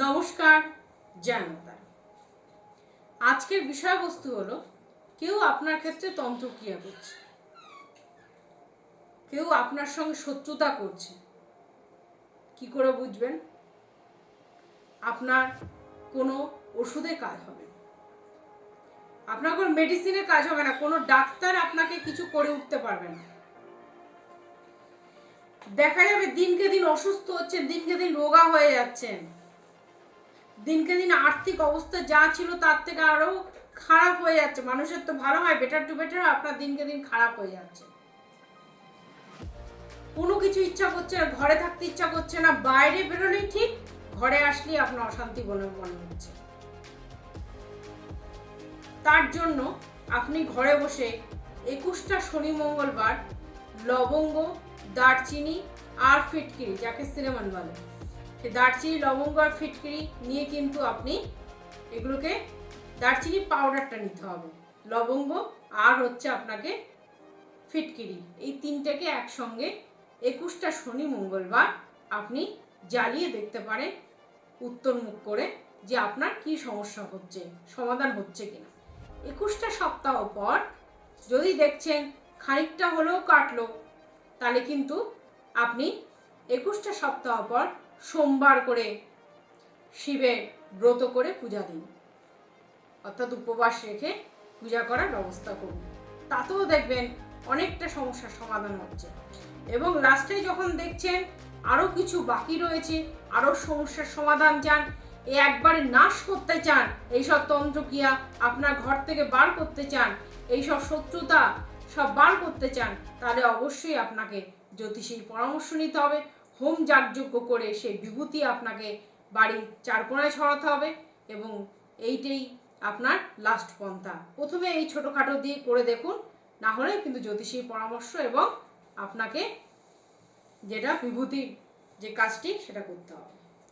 নমস্কার, জয় মাতা। আজকের বিষয়বস্তু হলো কেউ আপনার ক্ষেত্রে তন্ত্রক্রিয়া করছে, কেউ আপনার সঙ্গে শত্রুতা করছে। কি করে বুঝবেন? আপনার কোনো ওষুধে কাজ হবে না, আপনার কোনো মেডিসিনে কাজ হবে না, কোনো ডাক্তার আপনাকে কিছু করে উঠতে পারবে না। দেখা যাবে দিনকে দিন অসুস্থ হচ্ছেন, দিনকে দিন রোগা হয়ে যাচ্ছেন, দিনকে দিন আর্থিক অবস্থা যা ছিল তার থেকে আরো খারাপ হয়ে যাচ্ছে। মানুষের তো ভালো হয়, বেটার টু বেটার, আপনার দিনকে দিন খারাপ হয়ে যাচ্ছে। কোনো কিছু ইচ্ছা করছে না, ঘরে থাকতে ইচ্ছা করছে না, বাইরে বেরোলেই ঠিক, ঘরে আসলেই আপনার অশান্তি মনে হচ্ছে। তার জন্য আপনি ঘরে বসে 21টা শনি মঙ্গলবার লবঙ্গ, দারচিনি আর ফিটকিরি, যাকে সিনেমন বলে, সেই দারচিনি, লবঙ্গ আর ফিটকিরি নিয়ে কিন্তু আপনি এগুলোকে, দারচিনি পাউডারটা নিতে হবে, লবঙ্গ আর হচ্ছে আপনাকে ফিটকিরি, এই তিনটাকে একসঙ্গে 21টা শনি মঙ্গলবার আপনি জ্বালিয়ে দেখতে পারেন উত্তর মুখ করে, যে আপনার কি সমস্যা হচ্ছে, সমাধান হচ্ছে কিনা। 21টা সপ্তাহ পর যদি দেখছেন খানিকটা হলেও কাটলো, তাহলে কিন্তু আপনি 21টা সপ্তাহ পর সোমবার করে শিবের ব্রত করে পূজা দিন, অর্থাৎ উপবাস রেখে পূজা করার ব্যবস্থা করুন। তাতেও দেখবেন অনেকটা সমস্যার সমাধান হচ্ছে। এবং লাস্টে যখন দেখছেন আরও কিছু বাকি রয়েছে, আরও সমস্যার সমাধান চান, একবারে নাশ করতে চান, এইসব তন্ত্রক্রিয়া আপনার ঘর থেকে বার করতে চান, এইসব শত্রুতা সব বার করতে চান, তাহলে অবশ্যই আপনাকে জ্যোতিষীর পরামর্শ নিতে হবে। হোম যাগযজ্ঞ করে সেই বিভূতি আপনাকে বাড়ির চারকোনায় ছড়াতে হবে, এবং এইটাই আপনার লাস্ট পন্থা। প্রথমে এই ছোটোখাটো দিয়ে করে দেখুন, না হলে কিন্তু জ্যোতিষীর পরামর্শ এবং আপনাকে যেটা বিভূতির যে কাজটি সেটা করতে হবে।